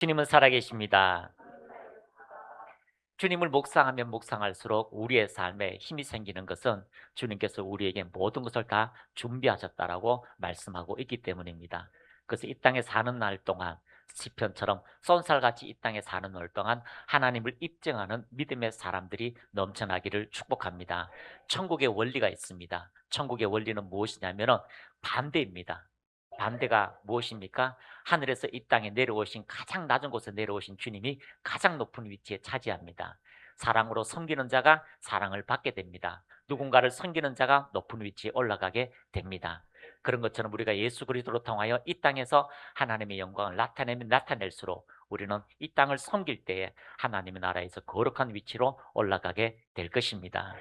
주님은 살아계십니다. 주님을 묵상하면 묵상할수록 우리의 삶에 힘이 생기는 것은 주님께서 우리에게 모든 것을 다 준비하셨다라고 말씀하고 있기 때문입니다. 그래서 이 땅에 사는 날 동안 시편처럼 쏜살같이 이 땅에 사는 날 동안 하나님을 입증하는 믿음의 사람들이 넘쳐나기를 축복합니다. 천국의 원리가 있습니다. 천국의 원리는 무엇이냐면 반대입니다. 반대가 무엇입니까? 하늘에서 이 땅에 내려오신 가장 낮은 곳에 내려오신 주님이 가장 높은 위치에 차지합니다. 사랑으로 섬기는 자가 사랑을 받게 됩니다. 누군가를 섬기는 자가 높은 위치에 올라가게 됩니다. 그런 것처럼 우리가 예수 그리스도로 통하여 이 땅에서 하나님의 영광을 나타내면 나타낼수록 우리는 이 땅을 섬길 때에 하나님의 나라에서 거룩한 위치로 올라가게 될 것입니다.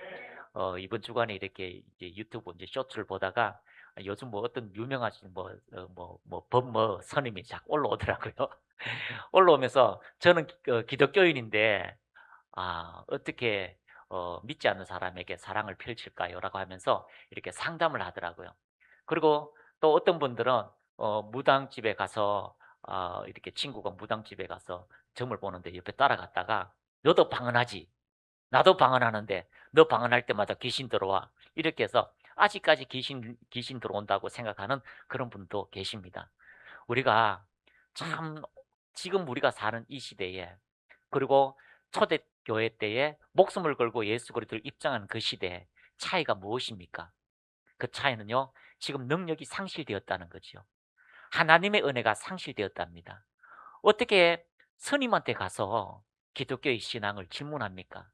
이번 주간에 이렇게 이제 유튜브 이제 쇼츠를 보다가 요즘 뭐 어떤 유명하신 법뭐 선임이 자꾸 올라오더라고요. 올라오면서 저는 기독교인인데 어떻게 믿지 않는 사람에게 사랑을 펼칠까요?"라고 하면서 이렇게 상담을 하더라고요. 그리고 또 어떤 분들은 무당집에 가서 이렇게 친구가 무당집에 가서 점을 보는데 옆에 따라갔다가 "너도 방언하지? 나도 방언하는데 너 방언할 때마다 귀신 들어와." 이렇게 해서 아직까지 귀신 들어온다고 생각하는 그런 분도 계십니다. 우리가 참 지금 우리가 사는 이 시대에, 그리고 초대교회 때에 목숨을 걸고 예수 그리스도를 입장한 그 시대에 차이가 무엇입니까? 그 차이는요, 지금 능력이 상실되었다는 거죠. 하나님의 은혜가 상실되었답니다. 어떻게 스님한테 가서 기독교의 신앙을 질문합니까?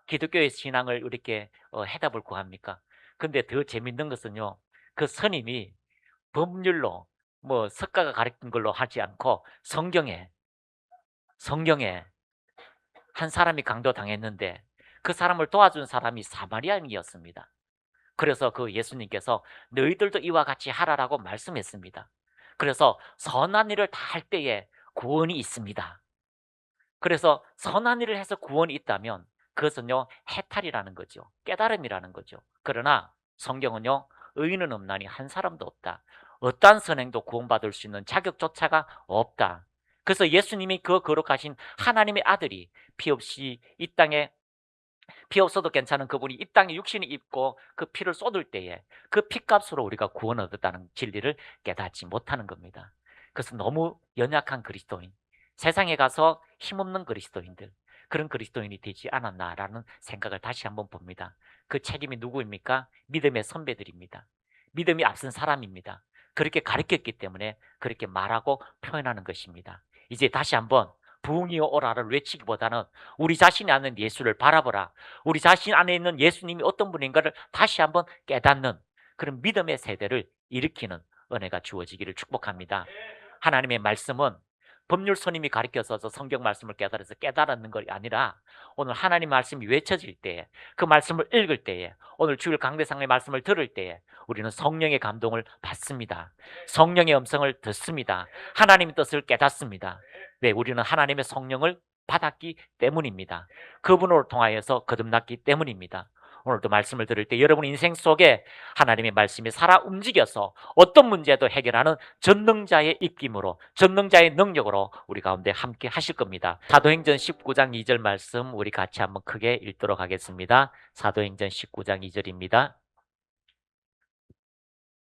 기독교의 신앙을 이렇게 해답을 구합니까? 근데 더 재밌는 것은요, 그 스님이 법률로 뭐 석가가 가르친 걸로 하지 않고 성경에 한 사람이 강도당했는데 그 사람을 도와준 사람이 사마리아인이었습니다. 그래서 그 예수님께서 "너희들도 이와 같이 하라"라고 말씀했습니다. 그래서 선한 일을 다 할 때에 구원이 있습니다. 그래서 선한 일을 해서 구원이 있다면 그것은요, 해탈이라는 거죠. 깨달음이라는 거죠. 그러나 성경은요, 의인은 없나니 한 사람도 없다. 어떠한 선행도 구원받을 수 있는 자격조차가 없다. 그래서 예수님이 그 거룩하신 하나님의 아들이 피 없이 이 땅에, 피 없어도 괜찮은 그분이 이 땅에 육신이 입고 그 피를 쏟을 때에 그 피값으로 우리가 구원을 얻었다는 진리를 깨닫지 못하는 겁니다. 그래서 너무 연약한 그리스도인, 세상에 가서 힘없는 그리스도인들, 그런 그리스도인이 되지 않았나라는 생각을 다시 한번 봅니다. 그 책임이 누구입니까? 믿음의 선배들입니다. 믿음이 앞선 사람입니다. 그렇게 가르쳤기 때문에 그렇게 말하고 표현하는 것입니다. 이제 다시 한번 부흥이여 오라를 외치기보다는 우리 자신이 아는 예수를 바라보라, 우리 자신 안에 있는 예수님이 어떤 분인가를 다시 한번 깨닫는 그런 믿음의 세대를 일으키는 은혜가 주어지기를 축복합니다. 하나님의 말씀은 법률 스님이 가르쳐서 성경 말씀을 깨달아서 깨달았는 것이 아니라, 오늘 하나님 말씀이 외쳐질 때에, 그 말씀을 읽을 때에, 오늘 주일 강대상의 말씀을 들을 때에 우리는 성령의 감동을 받습니다. 성령의 음성을 듣습니다. 하나님의 뜻을 깨닫습니다. 네, 우리는 하나님의 성령을 받았기 때문입니다. 그분을 통하여서 거듭났기 때문입니다. 오늘도 말씀을 들을 때 여러분 인생 속에 하나님의 말씀이 살아 움직여서 어떤 문제도 해결하는 전능자의 입김으로, 전능자의 능력으로 우리 가운데 함께 하실 겁니다. 사도행전 19장 2절 말씀 우리 같이 한번 크게 읽도록 하겠습니다. 사도행전 19장 2절입니다.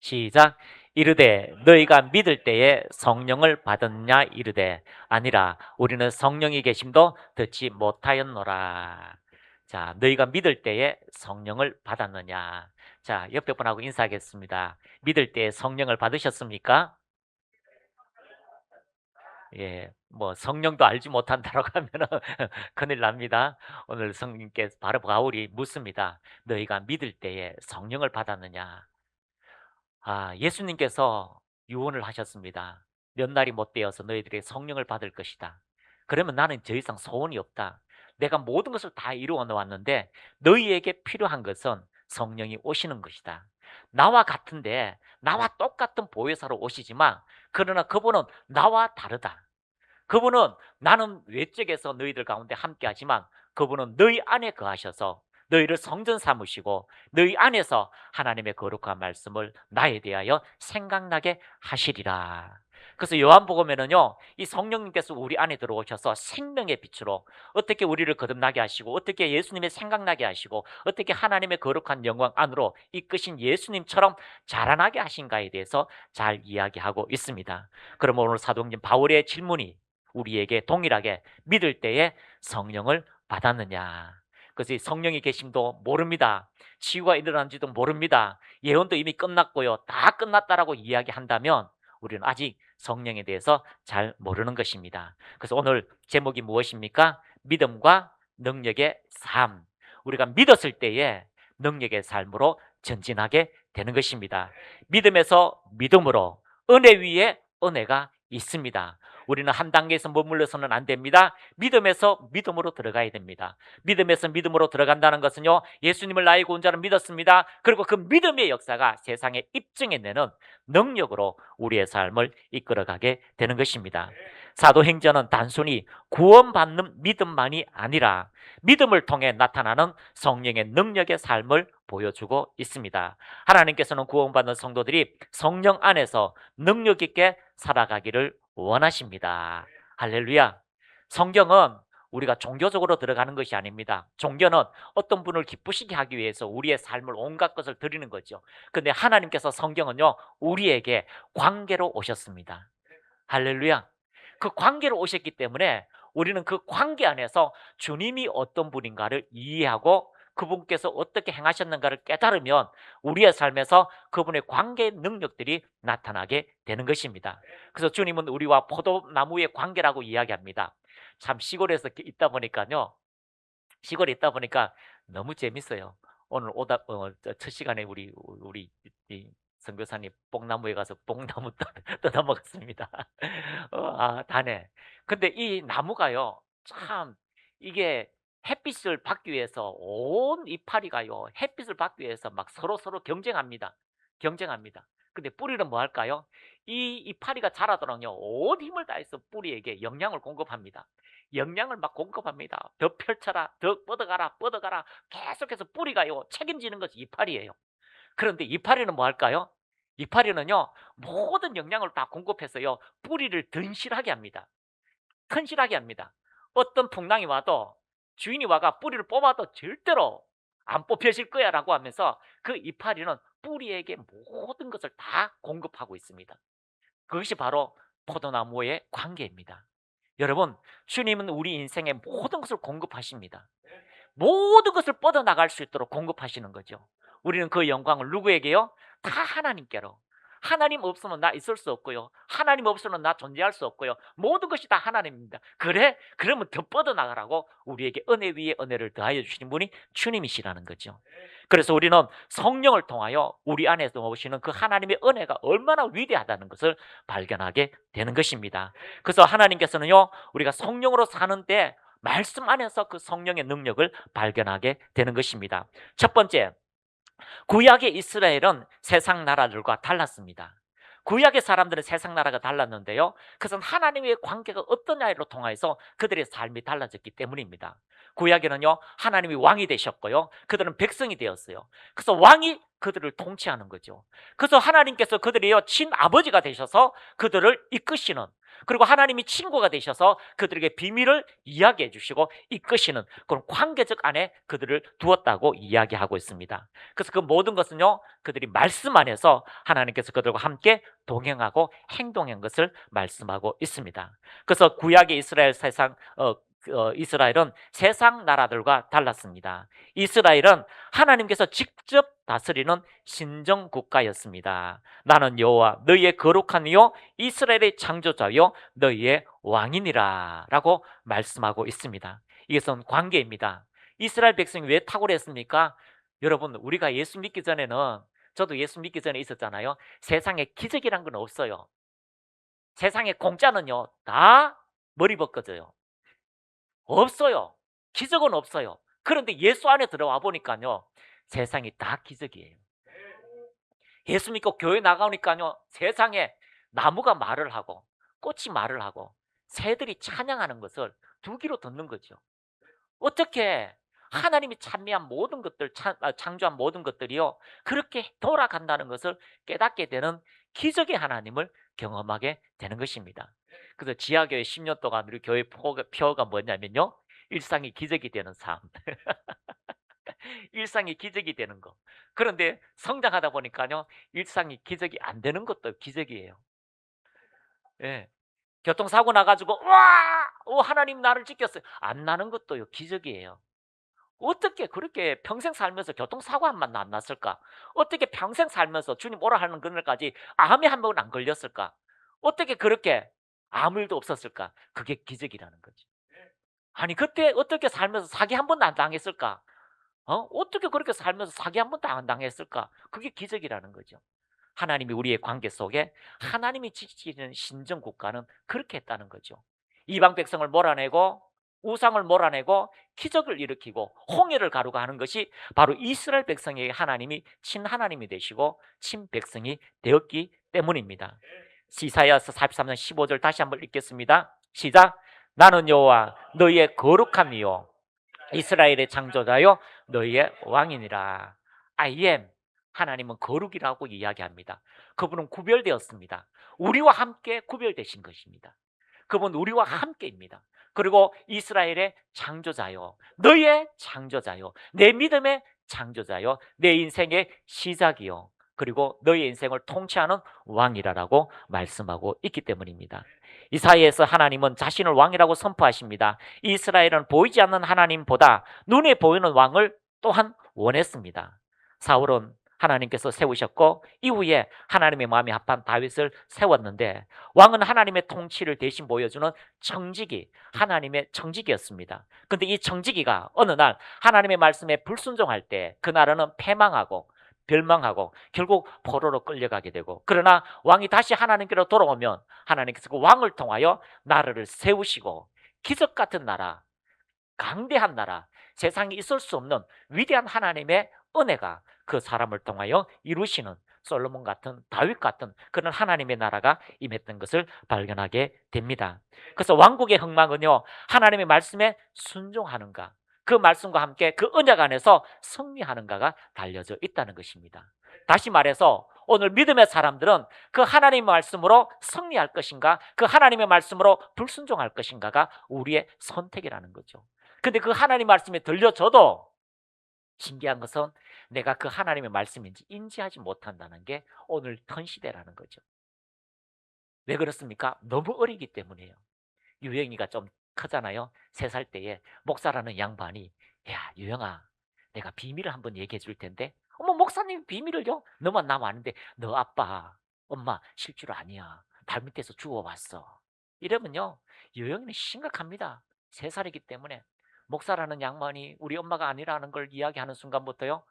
시작. 이르되 너희가 믿을 때에 성령을 받았냐 이르되 아니라 우리는 성령이 계심도 듣지 못하였노라. 자, 너희가 믿을 때에 성령을 받았느냐. 자, 옆에 분하고 인사하겠습니다. 믿을 때에 성령을 받으셨습니까? 예, 뭐 성령도 알지 못한다라고 하면은 큰일 납니다. 오늘 성령께서 바로 바울이 묻습니다. 너희가 믿을 때에 성령을 받았느냐. 예수님께서 유언을 하셨습니다. 몇 날이 못 되어서 너희들이 성령을 받을 것이다. 그러면 나는 더 이상 소원이 없다. 내가 모든 것을 다 이루어 놓았는데 너희에게 필요한 것은 성령이 오시는 것이다. 나와 같은데, 나와 똑같은 보혜사로 오시지만 그러나 그분은 나와 다르다. 그분은 나는 외적에서 너희들 가운데 함께 하지만 그분은 너희 안에 거하셔서 너희를 성전 삼으시고 너희 안에서 하나님의 거룩한 말씀을 나에 대하여 생각나게 하시리라. 그래서 요한복음에는요, 이 성령님께서 우리 안에 들어오셔서 생명의 빛으로 어떻게 우리를 거듭나게 하시고, 어떻게 예수님의 생각나게 하시고, 어떻게 하나님의 거룩한 영광 안으로 이끄신 예수님처럼 자라나게 하신가에 대해서 잘 이야기하고 있습니다. 그럼 오늘 사도행전 바울의 질문이 우리에게 동일하게 믿을 때에 성령을 받았느냐? 그래서 이 성령이 계심도 모릅니다. 치유가 일어난지도 모릅니다. 예언도 이미 끝났고요. 다 끝났다라고 이야기한다면 우리는 아직 성령에 대해서 잘 모르는 것입니다. 그래서 오늘 제목이 무엇입니까? 믿음과 능력의 삶. 우리가 믿었을 때에 능력의 삶으로 전진하게 되는 것입니다. 믿음에서 믿음으로, 은혜 위에 은혜가 있습니다. 우리는 한 단계에서 머물러서는 안 됩니다. 믿음에서 믿음으로 들어가야 됩니다. 믿음에서 믿음으로 들어간다는 것은요, 예수님을 나의 구원자로 믿었습니다. 그리고 그 믿음의 역사가 세상에 입증해내는 능력으로 우리의 삶을 이끌어가게 되는 것입니다. 사도행전은 단순히 구원받는 믿음만이 아니라 믿음을 통해 나타나는 성령의 능력의 삶을 보여주고 있습니다. 하나님께서는 구원받는 성도들이 성령 안에서 능력 있게 살아가기를 원하십니다. 할렐루야. 성경은 우리가 종교적으로 들어가는 것이 아닙니다. 종교는 어떤 분을 기쁘시게 하기 위해서 우리의 삶을 온갖 것을 드리는 거죠. 근데 하나님께서 성경은요, 우리에게 관계로 오셨습니다. 할렐루야. 그 관계로 오셨기 때문에 우리는 그 관계 안에서 주님이 어떤 분인가를 이해하고 그분께서 어떻게 행하셨는가를 깨달으면 우리의 삶에서 그분의 관계의 능력들이 나타나게 되는 것입니다. 그래서 주님은 우리와 포도나무의 관계라고 이야기합니다. 참 시골에서 있다 보니까요. 시골에 있다 보니까 너무 재밌어요. 오늘 첫 시간에 우리 이 선교사님 뽕나무에 가서 뽕나무 뜯어 먹었습니다. 다네. 근데 이 나무가요, 참 이게 햇빛을 받기 위해서 온 이파리가요, 햇빛을 받기 위해서 막 서로 경쟁합니다. 경쟁합니다. 근데 뿌리는 뭐 할까요? 이 이파리가 자라도록요, 온 힘을 다해서 뿌리에게 영양을 공급합니다. 영양을 막 공급합니다. 더 펼쳐라, 더 뻗어가라, 뻗어가라. 계속해서 뿌리가요, 책임지는 것이 이파리예요. 그런데 이파리는 뭐 할까요? 이파리는요, 모든 영양을 다 공급해서요, 뿌리를 든실하게 합니다. 튼실하게 합니다. 어떤 풍랑이 와도 주인이 와가 뿌리를 뽑아도 절대로 안 뽑혀질 거야 라고 하면서 그 이파리는 뿌리에게 모든 것을 다 공급하고 있습니다. 그것이 바로 포도나무의 관계입니다. 여러분, 주님은 우리 인생의 모든 것을 공급하십니다. 모든 것을 뻗어나갈 수 있도록 공급하시는 거죠. 우리는 그 영광을 누구에게요? 다 하나님께로. 하나님 없으면 나 있을 수 없고요. 하나님 없으면 나 존재할 수 없고요. 모든 것이 다 하나님입니다. 그래? 그러면 더 뻗어나가라고 우리에게 은혜 위에 은혜를 더하여 주시는 분이 주님이시라는 거죠. 그래서 우리는 성령을 통하여 우리 안에서 오시는 그 하나님의 은혜가 얼마나 위대하다는 것을 발견하게 되는 것입니다. 그래서 하나님께서는요, 우리가 성령으로 사는데 말씀 안에서 그 성령의 능력을 발견하게 되는 것입니다. 첫 번째, 구약의 이스라엘은 세상 나라들과 달랐습니다. 구약의 사람들은 세상 나라가 달랐는데요, 그것은 하나님의 관계가 어떠냐로 통해서 그들의 삶이 달라졌기 때문입니다. 구약에는요, 하나님이 왕이 되셨고요, 그들은 백성이 되었어요. 그래서 왕이 그들을 통치하는 거죠. 그래서 하나님께서 그들의 친아버지가 되셔서 그들을 이끄시는, 그리고 하나님이 친구가 되셔서 그들에게 비밀을 이야기해 주시고 이끄시는 그런 관계적 안에 그들을 두었다고 이야기하고 있습니다. 그래서 그 모든 것은요, 그들이 말씀 안에서 하나님께서 그들과 함께 동행하고 행동한 것을 말씀하고 있습니다. 그래서 구약의 이스라엘은 세상 나라들과 달랐습니다. 이스라엘은 하나님께서 직접 다스리는 신정 국가였습니다. 나는 여호와 너희의 거룩한 이요 이스라엘의 창조자요 너희의 왕이니라 라고 말씀하고 있습니다. 이것은 관계입니다. 이스라엘 백성이 왜 탁월했습니까? 여러분, 우리가 예수 믿기 전에는, 저도 예수 믿기 전에 있었잖아요. 세상에 기적이란 건 없어요. 세상에 공짜는요, 다 머리 벗겨져요. 없어요. 기적은 없어요. 그런데 예수 안에 들어와 보니까요, 세상이 다 기적이에요. 예수 믿고 교회 나가니까요, 세상에 나무가 말을 하고 꽃이 말을 하고 새들이 찬양하는 것을 두 귀로 듣는 거죠. 어떻게 하나님이 찬미한 모든 것들, 창조한 모든 것들이요, 그렇게 돌아간다는 것을 깨닫게 되는 기적의 하나님을 경험하게 되는 것입니다. 그래서 지하교회 10년 동안 우리 교회 표어가 뭐냐면요. 일상이 기적이 되는 삶. 일상이 기적이 되는 거. 그런데 성장하다 보니까요. 일상이 기적이 안 되는 것도 기적이에요. 예. 교통사고 나가지고 와! 하나님 나를 지켰어요. 안 나는 것도요. 기적이에요. 어떻게 그렇게 평생 살면서 교통사고 한 번도 안 났을까? 어떻게 평생 살면서 주님 오라 하는 그날까지 암에 한 번은 안 걸렸을까? 어떻게 그렇게 아무 일도 없었을까? 그게 기적이라는 거지. 아니 그때 어떻게 살면서 사기 한 번도 안 당했을까? 어떻게 그렇게 살면서 사기 한 번도 안 당했을까? 그게 기적이라는 거죠. 하나님이 우리의 관계 속에 하나님이 지키는 신정 국가는 그렇게 했다는 거죠. 이방 백성을 몰아내고 우상을 몰아내고 기적을 일으키고 홍해를 가루가 하는 것이 바로 이스라엘 백성에게 하나님이 친하나님이 되시고 친백성이 되었기 때문입니다. 이사야서 43장 15절 다시 한번 읽겠습니다. 시작. 나는 여호와 너희의 거룩함이요 이스라엘의 창조자요 너희의 왕이니라. I am. 하나님은 거룩이라고 이야기합니다. 그분은 구별되었습니다. 우리와 함께 구별되신 것입니다. 그분 우리와 함께입니다. 그리고 이스라엘의 창조자요 너희의 창조자요 내 믿음의 창조자요 내 인생의 시작이요 그리고 너희 인생을 통치하는 왕이라고 말씀하고 있기 때문입니다. 이사야에서 하나님은 자신을 왕이라고 선포하십니다. 이스라엘은 보이지 않는 하나님보다 눈에 보이는 왕을 또한 원했습니다. 사울은 하나님께서 세우셨고 이후에 하나님의 마음이 합한 다윗을 세웠는데 왕은 하나님의 통치를 대신 보여주는 청지기, 하나님의 청지기였습니다. 그런데 이 청지기가 어느 날 하나님의 말씀에 불순종할 때 그 나라는 패망하고 멸망하고 결국 포로로 끌려가게 되고 그러나 왕이 다시 하나님께로 돌아오면 하나님께서 그 왕을 통하여 나라를 세우시고 기적 같은 나라, 강대한 나라, 세상에 있을 수 없는 위대한 하나님의 은혜가 그 사람을 통하여 이루시는 솔로몬 같은 다윗 같은 그런 하나님의 나라가 임했던 것을 발견하게 됩니다. 그래서 왕국의 흥망은요 하나님의 말씀에 순종하는가 그 말씀과 함께 그 언약 안에서 승리하는가가 달려져 있다는 것입니다. 다시 말해서 오늘 믿음의 사람들은 그 하나님의 말씀으로 승리할 것인가 그 하나님의 말씀으로 불순종할 것인가가 우리의 선택이라는 거죠. 근데 그 하나님 말씀이 들려줘도 신기한 것은 내가 그 하나님의 말씀인지 인지하지 못한다는 게 오늘 현 시대라는 거죠. 왜 그렇습니까? 너무 어리기 때문이에요. 유영이가 좀 크잖아요. 3살 때에 목사라는 양반이 야 유영아 내가 비밀을 한번 얘기해 줄 텐데 어머 목사님 비밀을요? 너만 나면 아는데 너 아빠 엄마 실제로 아니야. 발밑에서 죽어왔어. 이러면요 유영이는 심각합니다. 3살이기 때문에 목사라는 양반이 우리 엄마가 아니라는 걸 이야기하는 순간부터요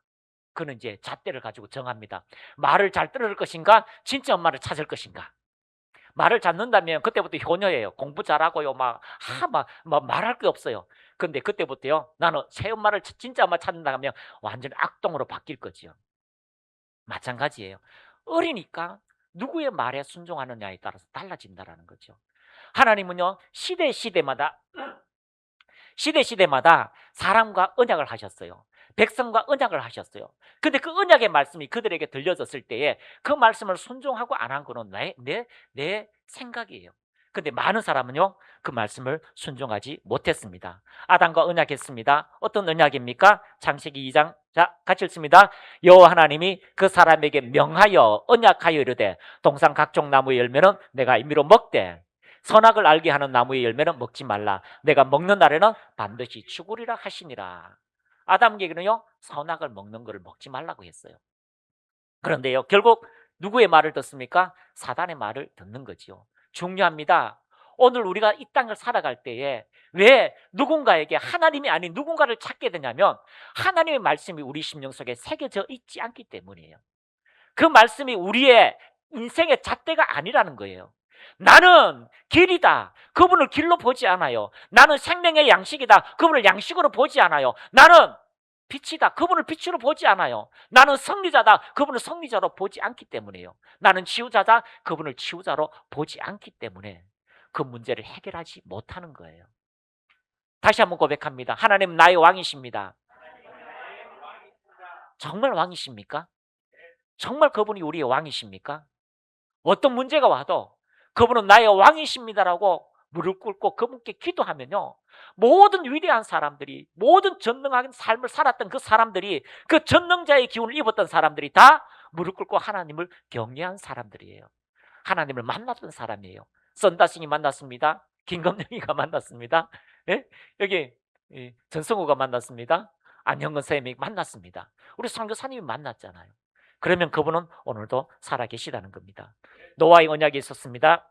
그는 이제 잣대를 가지고 정합니다. 말을 잘 들을 것인가 진짜 엄마를 찾을 것인가. 말을 찾는다면 그때부터 효녀예요. 공부 잘하고요. 막 말할 게 없어요. 근데 그때부터요. 나는 새 엄마를 진짜 엄마 찾는다 하면 완전 악동으로 바뀔 거지요. 마찬가지예요. 어리니까 누구의 말에 순종하느냐에 따라서 달라진다라는 거죠. 하나님은요. 시대마다 사람과 언약을 하셨어요. 백성과 언약을 하셨어요. 근데 그 언약의 말씀이 그들에게 들려졌을 때에 그 말씀을 순종하고 안 한 거는 내 생각이에요. 근데 많은 사람은요, 그 말씀을 순종하지 못했습니다. 아담과 언약했습니다. 어떤 언약입니까? 창세기 2장. 자, 같이 읽습니다. 여호와 하나님이 그 사람에게 명하여 언약하여 이르되 동산 각종 나무의 열매는 내가 임의로 먹되 선악을 알게 하는 나무의 열매는 먹지 말라. 내가 먹는 날에는 반드시 죽으리라 하시니라. 아담에게는요 선악을 먹는 것을 먹지 말라고 했어요. 그런데요 결국 누구의 말을 듣습니까? 사단의 말을 듣는 거지요. 중요합니다. 오늘 우리가 이 땅을 살아갈 때에 왜 누군가에게 하나님이 아닌 누군가를 찾게 되냐면 하나님의 말씀이 우리 심령 속에 새겨져 있지 않기 때문이에요. 그 말씀이 우리의 인생의 잣대가 아니라는 거예요. 나는 길이다. 그분을 길로 보지 않아요. 나는 생명의 양식이다. 그분을 양식으로 보지 않아요. 나는 빛이다. 그분을 빛으로 보지 않아요. 나는 승리자다. 그분을 승리자로 보지 않기 때문이에요. 나는 치유자다. 그분을 치유자로 보지 않기 때문에 그 문제를 해결하지 못하는 거예요. 다시 한번 고백합니다. 하나님 나의 왕이십니다. 정말 왕이십니까? 정말 그분이 우리의 왕이십니까? 어떤 문제가 와도 그분은 나의 왕이십니다라고 무릎 꿇고 그분께 기도하면요, 모든 위대한 사람들이, 모든 전능한 삶을 살았던 그 사람들이, 그 전능자의 기운을 입었던 사람들이 다 무릎 꿇고 하나님을 경외한 사람들이에요. 하나님을 만났던 사람이에요. 썬다싱이 만났습니다. 김건영이가 만났습니다. 예? 여기 전성우가 만났습니다. 안형근 선생님이 만났습니다. 우리 선교사님이 만났잖아요. 그러면 그분은 오늘도 살아계시다는 겁니다. 노아의 언약이 있었습니다.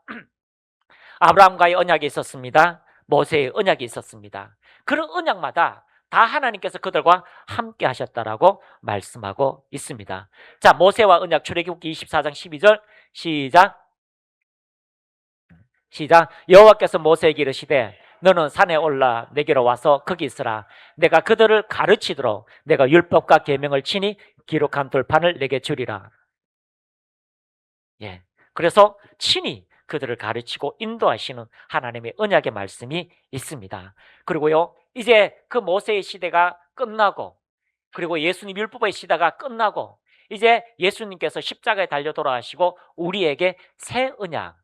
아브라함과의 언약이 있었습니다. 모세의 언약이 있었습니다. 그런 언약마다 다 하나님께서 그들과 함께 하셨다라고 말씀하고 있습니다. 자, 모세와 언약, 출애굽기 24장 12절 시작. 여호와께서 모세에게 이르시되 너는 산에 올라 내게로 와서 거기 있으라. 내가 그들을 가르치도록 내가 율법과 계명을 친히 기록한 돌판을 내게 주리라. 예. 그래서 친히 그들을 가르치고 인도하시는 하나님의 언약의 말씀이 있습니다. 그리고요, 이제 그 모세의 시대가 끝나고, 그리고 예수님 율법의 시대가 끝나고, 이제 예수님께서 십자가에 달려 돌아가시고 우리에게 새 언약,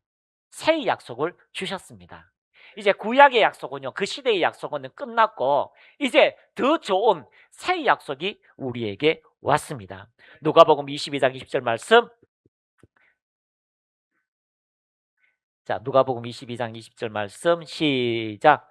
새 약속을 주셨습니다. 이제 구약의 약속은요, 그 시대의 약속은 끝났고 이제 더 좋은 새 약속이 우리에게 왔습니다. 누가복음 22장 20절 말씀. 자, 누가복음 22장 20절 말씀 시작.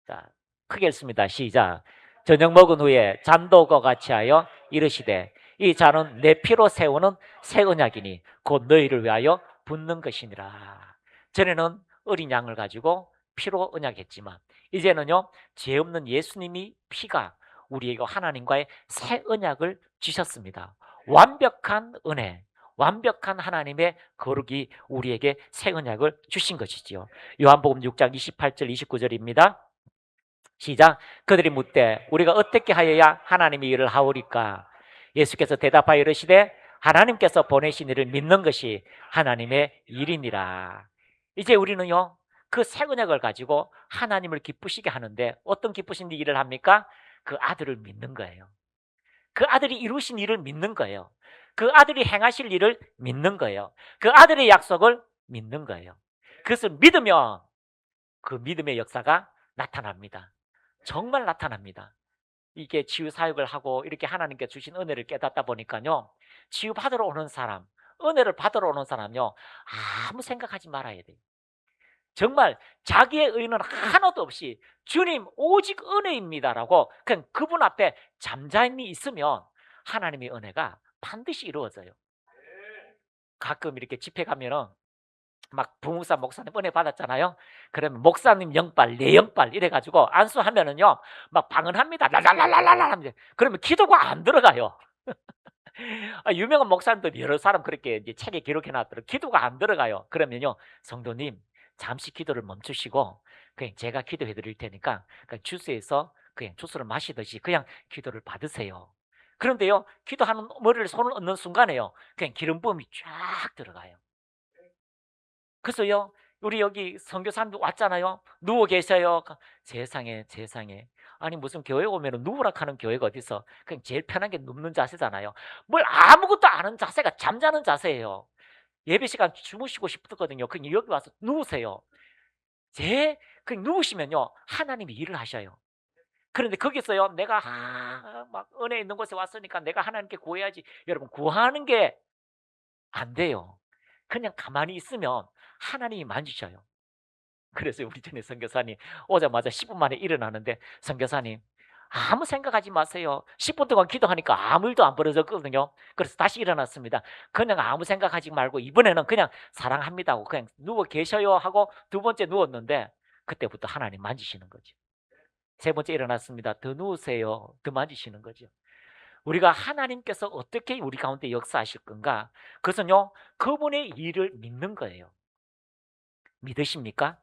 자, 크게 읽습니다. 시작. 저녁 먹은 후에 잔도과 같이 하여 이르시되 이 잔은 내 피로 세우는 새 언약이니 곧 너희를 위하여 붓는 것이니라. 전에는 어린 양을 가지고 피로 언약했지만 이제는요, 죄 없는 예수님이 피가 우리에게 하나님과의 새 언약을 주셨습니다. 완벽한 은혜, 완벽한 하나님의 거룩이 우리에게 새 언약을 주신 것이지요. 요한복음 6장 28절 29절입니다. 시작. 그들이 묻되 우리가 어떻게 하여야 하나님의 일을 하오리까? 예수께서 대답하여 이르시되 하나님께서 보내신 이를 믿는 것이 하나님의 일이니라. 이제 우리는요, 그 새 언약을 가지고 하나님을 기쁘시게 하는데 어떤 기쁘신 일을 합니까? 그 아들을 믿는 거예요. 그 아들이 이루신 일을 믿는 거예요. 그 아들이 행하실 일을 믿는 거예요. 그 아들의 약속을 믿는 거예요. 그것을 믿으면 그 믿음의 역사가 나타납니다. 정말 나타납니다. 이게 치유 사역을 하고 이렇게 하나님께 주신 은혜를 깨닫다 보니까요, 치유 받으러 오는 사람, 은혜를 받으러 오는 사람요, 아무 생각하지 말아야 돼요. 정말 자기의 의는 하나도 없이 주님 오직 은혜입니다라고 그냥 그분 앞에 잠잠히 있으면 하나님의 은혜가 반드시 이루어져요. 가끔 이렇게 집회 가면은 막 부목사 목사님 은혜 받았잖아요. 그러면 목사님 영빨, 내 영빨 이래가지고 안수하면은요, 막 방언합니다. 랄랄랄랄랄. 그러면 기도가 안 들어가요. 유명한 목사님들 여러 사람 그렇게 이제 책에 기록해놨더라고요. 기도가 안 들어가요. 그러면요, 성도님 잠시 기도를 멈추시고 그냥 제가 기도해 드릴 테니까 그냥 주스에서 그냥 주스를 마시듯이 그냥 기도를 받으세요. 그런데요, 기도하는 머리를 손을 얹는 순간에요, 그냥 기름 부음이 쫙 들어가요. 그래서요, 우리 여기 선교사님들 왔잖아요. 누워 계셔요. 세상에, 세상에. 아니 무슨 교회 오면 누우라 하는 교회가 어디서, 그냥 제일 편한 게 눕는 자세잖아요. 뭘 아무것도 안 하는 자세가 잠자는 자세예요. 예배 시간 주무시고 싶거든요. 그냥 여기 와서 누우세요. 그냥 누우시면요, 하나님이 일을 하셔요. 그런데 거기서요, 내가 막 은혜 있는 곳에 왔으니까 내가 하나님께 구해야지. 여러분, 구하는 게 안 돼요. 그냥 가만히 있으면 하나님이 만지셔요. 그래서 우리 전에 선교사님 오자마자 10분 만에 일어나는데, 선교사님 아무 생각하지 마세요. 10분 동안 기도하니까 아무 일도 안 벌어졌거든요. 그래서 다시 일어났습니다. 그냥 아무 생각하지 말고 이번에는 그냥 사랑합니다 하고 그냥 누워 계셔요 하고 두 번째 누웠는데 그때부터 하나님 만지시는 거죠. 세 번째 일어났습니다. 더 누우세요. 더 만지시는 거죠. 우리가 하나님께서 어떻게 우리 가운데 역사하실 건가? 그것은요, 그분의 일을 믿는 거예요. 믿으십니까?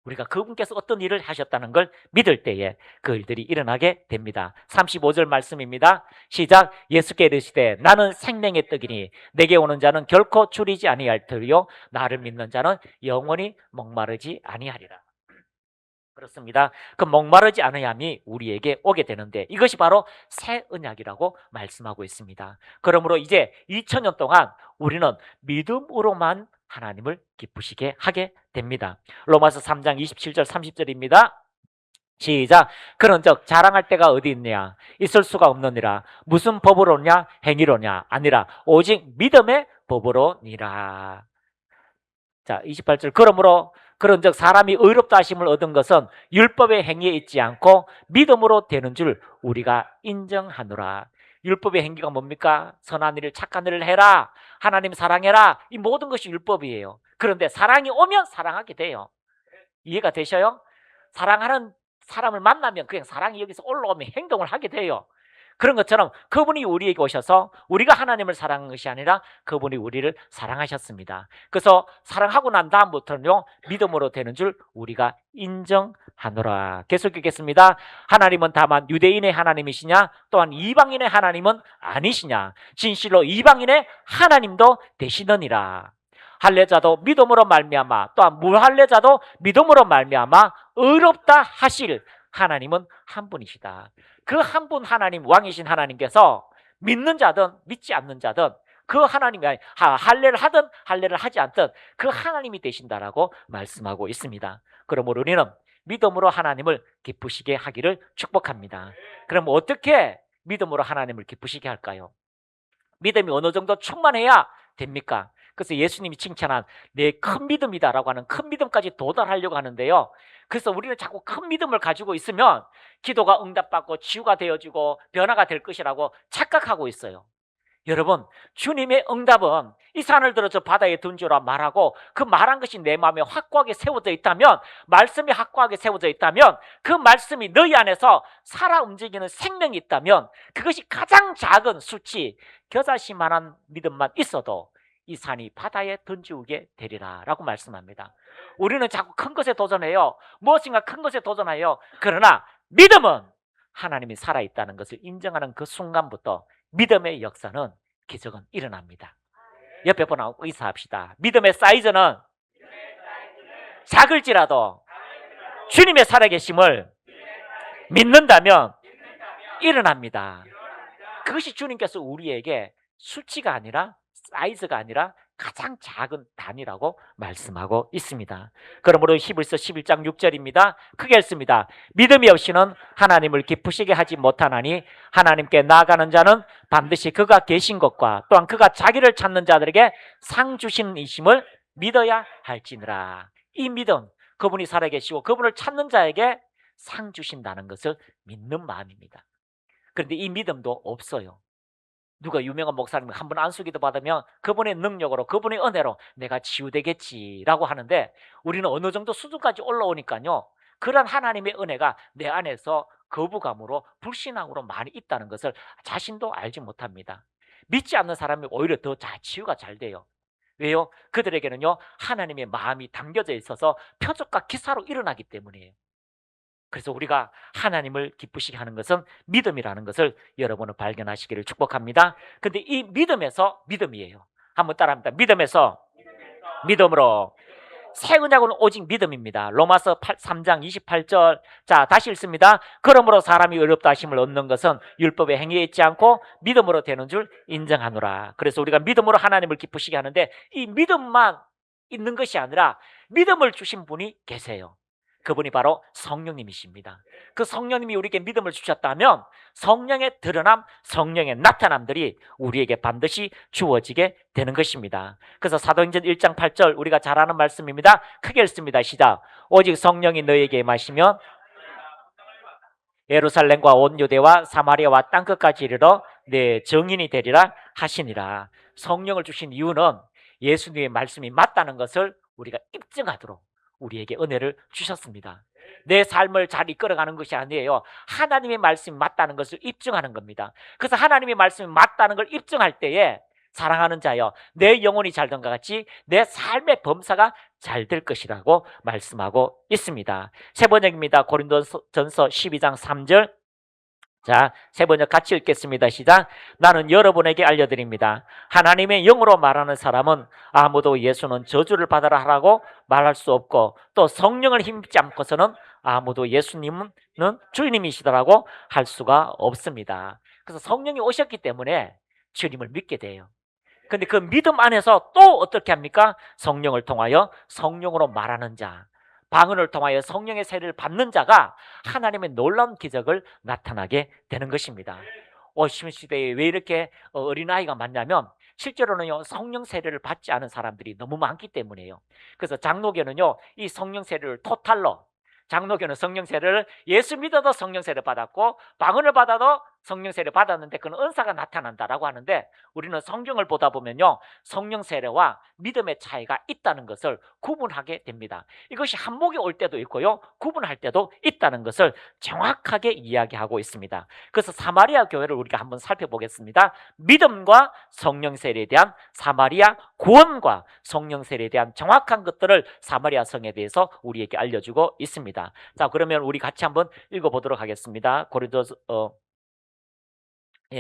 우리가 그분께서 어떤 일을 하셨다는 걸 믿을 때에 그 일들이 일어나게 됩니다. 35절 말씀입니다. 시작. 예수께 이르시되 나는 생명의 떡이니 내게 오는 자는 결코 줄이지 아니할 터요 나를 믿는 자는 영원히 목마르지 아니하리라. 그렇습니다. 그 목마르지 않으함이 우리에게 오게 되는데 이것이 바로 새 언약이라고 말씀하고 있습니다. 그러므로 이제 2000년 동안 우리는 믿음으로만 하나님을 기쁘시게 하게 됩니다. 로마서 3장 27절 30절입니다. 시작. 그런즉 자랑할 때가 어디 있느냐? 있을 수가 없느니라. 무슨 법으로냐? 행위로냐? 아니라 오직 믿음의 법으로니라. 자, 28절. 그러므로 그런즉 사람이 의롭다 하심을 얻은 것은 율법의 행위에 있지 않고 믿음으로 되는 줄 우리가 인정하노라. 율법의 행위가 뭡니까? 선한 일을 착한 일을 해라. 하나님 사랑해라. 이 모든 것이 율법이에요. 그런데 사랑이 오면 사랑하게 돼요. 이해가 되셔요? 사랑하는 사람을 만나면 그냥 사랑이 여기서 올라오면 행동을 하게 돼요. 그런 것처럼 그분이 우리에게 오셔서 우리가 하나님을 사랑한 것이 아니라 그분이 우리를 사랑하셨습니다. 그래서 사랑하고 난 다음부터는요, 믿음으로 되는 줄 우리가 인정하노라. 계속 읽겠습니다. 하나님은 다만 유대인의 하나님이시냐? 또한 이방인의 하나님은 아니시냐? 진실로 이방인의 하나님도 되시느니라. 할례자도 믿음으로 말미암아 또한 무할례자도 믿음으로 말미암아 의롭다 하실 하나님은 한 분이시다. 그 한 분 하나님, 왕이신 하나님께서 믿는 자든 믿지 않는 자든 그 하나님이 할례를 하든 할례를 하지 않든 그 하나님이 되신다라고 말씀하고 있습니다. 그러므로 우리는 믿음으로 하나님을 기쁘시게 하기를 축복합니다. 그럼 어떻게 믿음으로 하나님을 기쁘시게 할까요? 믿음이 어느 정도 충만해야 됩니까? 그래서 예수님이 칭찬한 내 큰 믿음이다라고 하는 큰 믿음까지 도달하려고 하는데요. 그래서 우리는 자꾸 큰 믿음을 가지고 있으면 기도가 응답받고 치유가 되어지고 변화가 될 것이라고 착각하고 있어요. 여러분, 주님의 응답은 이 산을 들어 저 바다에 던지라 말하고 그 말한 것이 내 마음에 확고하게 세워져 있다면, 말씀이 확고하게 세워져 있다면, 그 말씀이 너희 안에서 살아 움직이는 생명이 있다면 그것이 가장 작은 수치, 겨자씨만한 믿음만 있어도 이 산이 바다에 던지우게 되리라 라고 말씀합니다. 우리는 자꾸 큰 것에 도전해요. 무엇인가 큰 것에 도전해요. 그러나 믿음은 하나님이 살아있다는 것을 인정하는 그 순간부터 믿음의 역사는, 기적은 일어납니다. 옆에 보나 의사합시다. 믿음의 사이즈는 작을지라도 주님의 살아계심을 믿는다면 일어납니다. 그것이 주님께서 우리에게 수치가 아니라, 사이즈가 아니라 가장 작은 단위라고 말씀하고 있습니다. 그러므로 히브리서 11장 6절입니다. 크게 읽습니다. 믿음이 없이는 하나님을 기쁘시게 하지 못하나니 하나님께 나아가는 자는 반드시 그가 계신 것과 또한 그가 자기를 찾는 자들에게 상 주시는 이심을 믿어야 할지니라. 이 믿음, 그분이 살아계시고 그분을 찾는 자에게 상 주신다는 것을 믿는 마음입니다. 그런데 이 믿음도 없어요. 누가 유명한 목사님 한 번 안수기도 받으면 그분의 능력으로, 그분의 은혜로 내가 치유되겠지라고 하는데, 우리는 어느 정도 수준까지 올라오니까요, 그런 하나님의 은혜가 내 안에서 거부감으로, 불신앙으로 많이 있다는 것을 자신도 알지 못합니다. 믿지 않는 사람이 오히려 더 치유가 잘 돼요. 왜요? 그들에게는요, 하나님의 마음이 담겨져 있어서 표적과 기사로 일어나기 때문이에요. 그래서 우리가 하나님을 기쁘시게 하는 것은 믿음이라는 것을 여러분은 발견하시기를 축복합니다. 근데 이 믿음에서 믿음이에요. 한번 따라합니다. 믿음에서 믿음으로. 새 언약은 오직 믿음입니다. 로마서 3장 28절. 자, 다시 읽습니다. 그러므로 사람이 의롭다 하심을 얻는 것은 율법의 행위에 있지 않고 믿음으로 되는 줄 인정하노라. 그래서 우리가 믿음으로 하나님을 기쁘시게 하는데, 이 믿음만 있는 것이 아니라 믿음을 주신 분이 계세요. 그분이 바로 성령님이십니다. 그 성령님이 우리에게 믿음을 주셨다면 성령의 드러남, 성령의 나타남들이 우리에게 반드시 주어지게 되는 것입니다. 그래서 사도행전 1장 8절 우리가 잘 아는 말씀입니다. 크게 읽습니다. 시작. 오직 성령이 너희에게 임하시면 예루살렘과 온 유대와 사마리아와 땅끝까지 이르러 내 증인이 되리라 하시니라. 성령을 주신 이유는 예수님의 말씀이 맞다는 것을 우리가 입증하도록 우리에게 은혜를 주셨습니다. 내 삶을 잘 이끌어가는 것이 아니에요. 하나님의 말씀이 맞다는 것을 입증하는 겁니다. 그래서 하나님의 말씀이 맞다는 걸 입증할 때에 사랑하는 자여, 내 영혼이 잘 된 것 같이 내 삶의 범사가 잘 될 것이라고 말씀하고 있습니다. 세 번역입니다. 고린도전서 12장 3절. 자, 세 번째 같이 읽겠습니다. 시작. 나는 여러분에게 알려드립니다. 하나님의 영으로 말하는 사람은 아무도 예수는 저주를 받아라 하라고 말할 수 없고, 또 성령을 힘입지 않고서는 아무도 예수님은 주님이시더라고 할 수가 없습니다. 그래서 성령이 오셨기 때문에 주님을 믿게 돼요. 근데 그 믿음 안에서 또 어떻게 합니까? 성령을 통하여 성령으로 말하는 자, 방언을 통하여 성령의 세례를 받는 자가 하나님의 놀라운 기적을 나타나게 되는 것입니다. 오심 시대에 왜 이렇게 어린아이가 많냐면 실제로는요, 성령 세례를 받지 않은 사람들이 너무 많기 때문이에요. 그래서 장로교는요, 이 성령 세례를 토탈로, 장로교는 성령 세례를 예수 믿어도 성령 세례 받았고 방언을 받아도 성령 세례 받았는데 그는 은사가 나타난다라고 하는데, 우리는 성경을 보다 보면요, 성령 세례와 믿음의 차이가 있다는 것을 구분하게 됩니다. 이것이 한목에 올 때도 있고요, 구분할 때도 있다는 것을 정확하게 이야기하고 있습니다. 그래서 사마리아 교회를 우리가 한번 살펴보겠습니다. 믿음과 성령 세례에 대한 사마리아 구원과 성령 세례에 대한 정확한 것들을 사마리아 성에 대해서 우리에게 알려주고 있습니다. 자, 그러면 우리 같이 한번 읽어보도록 하겠습니다. 고린도서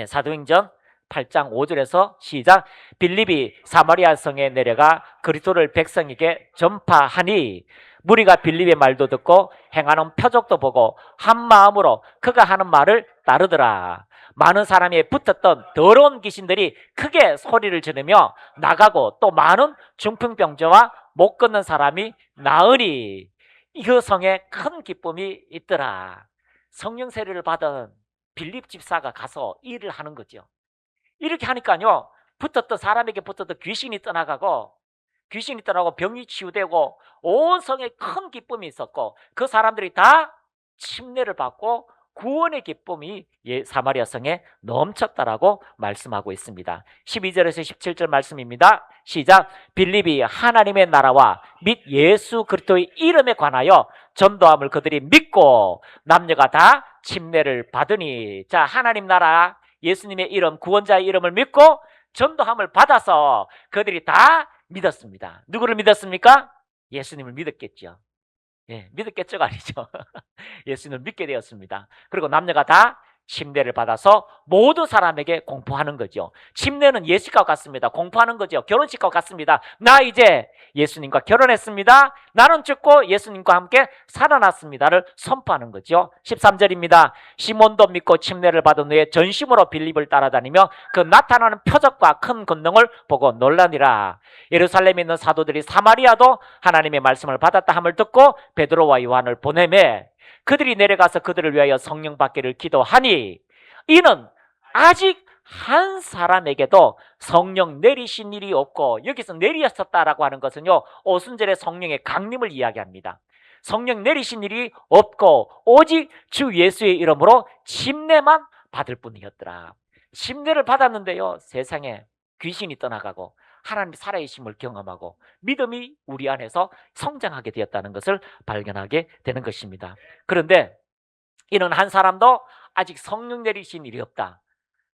사도행전 8장 5절에서 시작. 빌립이 사마리아 성에 내려가 그리스도를 백성에게 전파하니 무리가 빌립의 말도 듣고 행하는 표적도 보고 한 마음으로 그가 하는 말을 따르더라. 많은 사람이 붙었던 더러운 귀신들이 크게 소리를 지르며 나가고 또 많은 중풍병자와 못 걷는 사람이 나으니 그 성에 큰 기쁨이 있더라. 성령 세례를 받은 빌립 집사가 가서 일을 하는 거죠. 이렇게 하니까요, 붙었던 사람에게 붙었던 귀신이 떠나가고 병이 치유되고 온 성에 큰 기쁨이 있었고 그 사람들이 다 침례를 받고 구원의 기쁨이 사마리아 성에 넘쳤다라고 말씀하고 있습니다. 12절에서 17절 말씀입니다. 시작. 빌립이 하나님의 나라와 및 예수 그리스도의 이름에 관하여 전도함을 그들이 믿고 남녀가 다 침례를 받으니, 자, 하나님 나라 예수님의 이름, 구원자의 이름을 믿고 전도함을 받아서 그들이 다 믿었습니다. 누구를 믿었습니까? 예수님을 믿었겠죠. 믿었겠죠가 아니죠. 예수님을 믿게 되었습니다. 그리고 남녀가 다 침례를 받아서 모든 사람에게 공포하는 거죠. 침례는 예식과 같습니다. 공포하는 거죠. 결혼식과 같습니다. 나 이제 예수님과 결혼했습니다. 나는 죽고 예수님과 함께 살아났습니다를 선포하는 거죠. 13절입니다. 시몬도 믿고 침례를 받은 후에 전심으로 빌립을 따라다니며 그 나타나는 표적과 큰 권능을 보고 놀라니라. 예루살렘에 있는 사도들이 사마리아도 하나님의 말씀을 받았다 함을 듣고 베드로와 요한을 보내매 그들이 내려가서 그들을 위하여 성령 받기를 기도하니 이는 아직 한 사람에게도 성령 내리신 일이 없고, 여기서 내리셨다라고 하는 것은요, 오순절의 성령의 강림을 이야기합니다. 성령 내리신 일이 없고 오직 주 예수의 이름으로 침례만 받을 뿐이었더라. 침례를 받았는데요, 세상에 귀신이 떠나가고 하나님의 살아계심을 경험하고 믿음이 우리 안에서 성장하게 되었다는 것을 발견하게 되는 것입니다. 그런데 이런 한 사람도 아직 성령 내리신 일이 없다.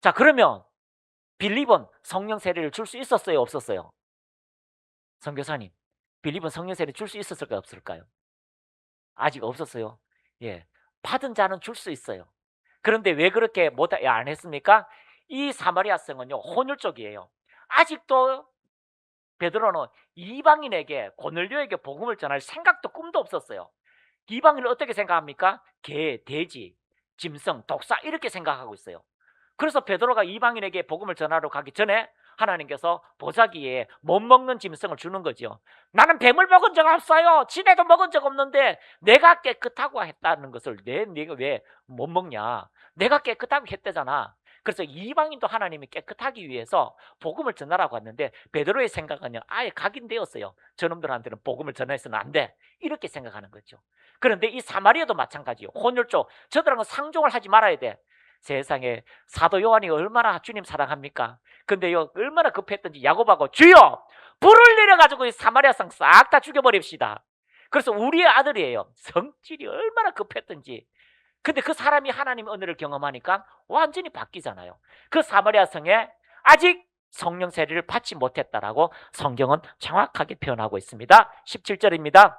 자, 그러면 빌립은 성령 세례를 줄 수 있었어요, 없었어요? 선교사님, 빌립은 성령 세례 줄 수 있었을까요, 없을까요? 아직 없었어요. 받은 자는 줄 수 있어요. 그런데 왜 그렇게 안 했습니까? 이 사마리아 성은요, 혼혈족이에요. 아직도 베드로는 이방인에게, 고넬료에게 복음을 전할 생각도 꿈도 없었어요. 이방인을 어떻게 생각합니까? 개, 돼지, 짐승, 독사 이렇게 생각하고 있어요. 그래서 베드로가 이방인에게 복음을 전하러 가기 전에 하나님께서 보자기에 못 먹는 짐승을 주는 거죠. 나는 뱀을 먹은 적 없어요. 지네도 먹은 적 없는데 내가 깨끗하고 했다는 것을 네가 왜 못 먹냐? 내가 깨끗하고 했대잖아. 그래서 이방인도 하나님이 깨끗하기 위해서 복음을 전하라고 했는데 베드로의 생각은요, 아예 각인되었어요. 저놈들한테는 복음을 전해서는 안 돼, 이렇게 생각하는 거죠. 그런데 이 사마리아도 마찬가지예요. 혼혈족, 저들하고 상종을 하지 말아야 돼. 세상에 사도 요한이 얼마나 주님 사랑합니까? 근데요, 얼마나 급했던지 야곱하고 주여 불을 내려가지고 이 사마리아 성 싹 다 죽여버립시다. 그래서 우리의 아들이에요. 성질이 얼마나 급했던지. 근데 그 사람이 하나님의 은혜를 경험하니까 완전히 바뀌잖아요. 그 사마리아 성에 아직 성령 세례를 받지 못했다라고 성경은 정확하게 표현하고 있습니다. 17절입니다.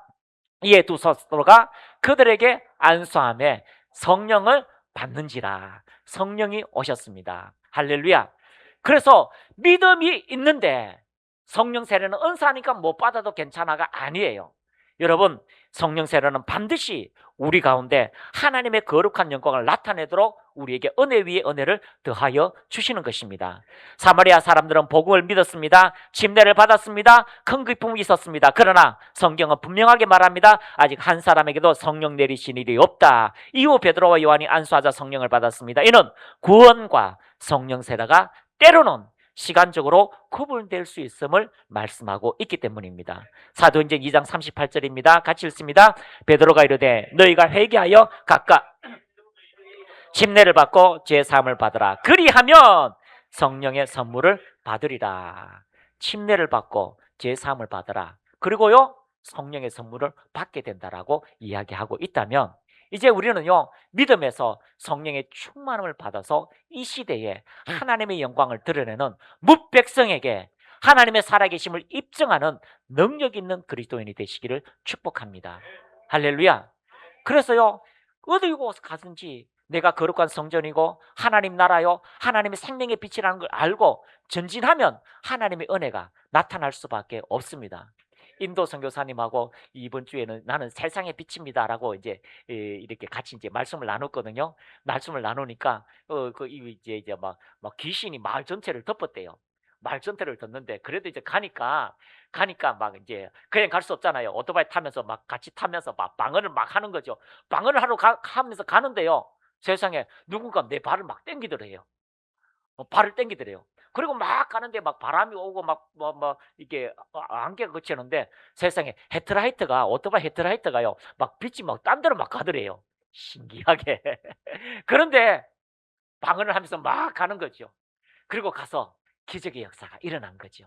이에 두 사도가 그들에게 안수하며 성령을 받는지라. 성령이 오셨습니다. 할렐루야. 그래서 믿음이 있는데 성령 세례는 은사하니까 못 받아도 괜찮아가 아니에요. 여러분, 성령 세례는 반드시 우리 가운데 하나님의 거룩한 영광을 나타내도록 우리에게 은혜 위에 은혜를 더하여 주시는 것입니다. 사마리아 사람들은 복음을 믿었습니다. 침례를 받았습니다. 큰 기쁨이 있었습니다. 그러나 성경은 분명하게 말합니다. 아직 한 사람에게도 성령 내리신 일이 없다. 이후 베드로와 요한이 안수하자 성령을 받았습니다. 이는 구원과 성령 세례가 때로는 시간적으로 구분될 수 있음을 말씀하고 있기 때문입니다. 사도행전 2장 38절입니다. 같이 읽습니다. 베드로가 이르되 너희가 회개하여 각각 침례를 받고 제사함을 받으라. 그리하면 성령의 선물을 받으리라. 침례를 받고 제사함을 받으라. 그리고요 성령의 선물을 받게 된다라고 이야기하고 있다면, 이제 우리는요 믿음에서 성령의 충만함을 받아서 이 시대에 하나님의 영광을 드러내는 뭇백성에게 하나님의 살아계심을 입증하는 능력 있는 그리스도인이 되시기를 축복합니다. 할렐루야. 그래서요 어디 가든지 내가 거룩한 성전이고 하나님 나라요 하나님의 생명의 빛이라는 걸 알고 전진하면 하나님의 은혜가 나타날 수밖에 없습니다. 인도 선교사님하고 이번 주에는 나는 세상의 빛입니다라고 이제 이렇게 같이 이제 말씀을 나눴거든요. 말씀을 나누니까 이제 막 귀신이 마을 전체를 덮었대요. 마을 전체를 덮는데 그래도 이제 가니까 막 이제 그냥 갈 수 없잖아요. 오토바이 타면서 막 같이 타면서 막 방언을 막 하는 거죠. 방언을 하면서 가는데요. 세상에 누군가 내 발을 막 땡기더래요. 발을 땡기더래요. 그리고 막 가는데 막 바람이 오고 막 이게 안개가 그치는데 세상에 오토바이 헤드라이트가요 막 빛이 막 딴 데로 막 가더래요. 신기하게. 그런데 방언을 하면서 막 가는 거죠. 그리고 가서 기적의 역사가 일어난 거죠.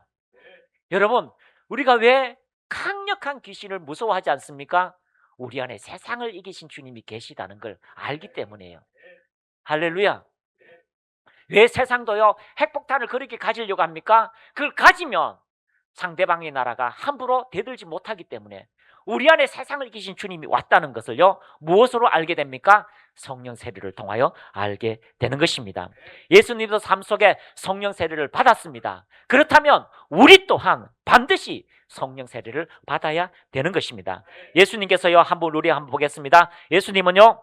여러분, 우리가 왜 강력한 귀신을 무서워하지 않습니까? 우리 안에 세상을 이기신 주님이 계시다는 걸 알기 때문이에요. 할렐루야. 왜 세상도요 핵폭탄을 그렇게 가지려고 합니까? 그걸 가지면 상대방의 나라가 함부로 대들지 못하기 때문에 우리 안에 세상을 이기신 주님이 왔다는 것을요 무엇으로 알게 됩니까? 성령 세례를 통하여 알게 되는 것입니다. 예수님도 삶 속에 성령 세례를 받았습니다. 그렇다면 우리 또한 반드시 성령 세례를 받아야 되는 것입니다. 예수님께서요 우리 한번 보겠습니다. 예수님은요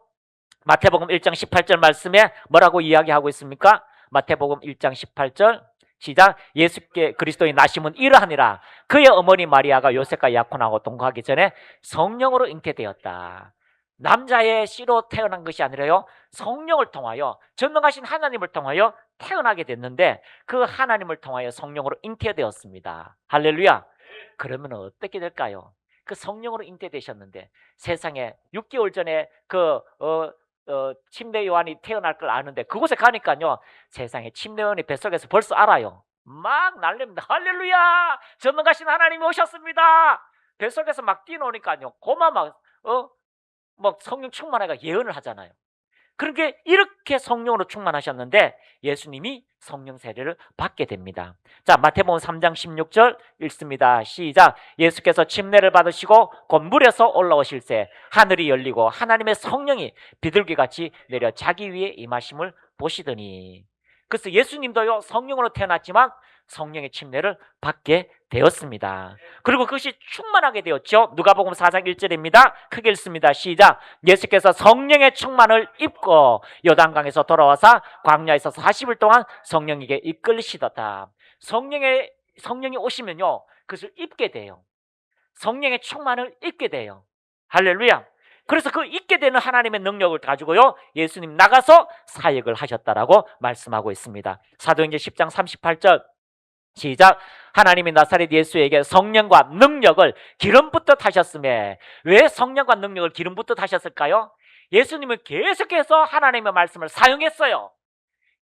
마태복음 1장 18절 말씀에 뭐라고 이야기하고 있습니까? 마태복음 1장 18절 시작. 예수께 그리스도의 나심은 이러하니라. 그의 어머니 마리아가 요셉과 약혼하고 동거하기 전에 성령으로 잉태되었다. 남자의 씨로 태어난 것이 아니라요 성령을 통하여 전능하신 하나님을 통하여 태어나게 됐는데 그 하나님을 통하여 성령으로 잉태되었습니다. 할렐루야. 그러면 어떻게 될까요? 그 성령으로 잉태되셨는데 세상에 6개월 전에 침례 요한이 태어날 걸 아는데 그곳에 가니까요 세상에 침례 요한이 뱃속에서 벌써 알아요. 막 날립니다. 할렐루야, 전능하신 하나님이 오셨습니다. 뱃속에서 막 뛰노니까요 고마 막 성령 충만해가 예언을 하잖아요. 그렇게 이렇게 성령으로 충만하셨는데 예수님이 성령 세례를 받게 됩니다. 자, 마태복음 3장 16절 읽습니다. 시작. 예수께서 침례를 받으시고 곧 물에서 올라오실새 하늘이 열리고 하나님의 성령이 비둘기같이 내려 자기 위에 임하심을 보시더니. 그래서 예수님도요 성령으로 태어났지만 성령의 침례를 받게 되었습니다. 그리고 그것이 충만하게 되었죠. 누가복음 4장 1절입니다. 크게 읽습니다. 시작. 예수께서 성령의 충만을 입고 요단강에서 돌아와서 광야에서 40일 동안 성령에게 이끌리시더다. 성령이 오시면요 그것을 입게 돼요. 성령의 충만을 입게 돼요. 할렐루야. 그래서 그 있게 되는 하나님의 능력을 가지고요 예수님 나가서 사역을 하셨다라고 말씀하고 있습니다. 사도행전 10장 38절 시작. 하나님이 나사렛 예수에게 성령과 능력을 기름 붓듯 하셨음에. 왜 성령과 능력을 기름 붓듯 하셨을까요? 예수님은 계속해서 하나님의 말씀을 사용했어요.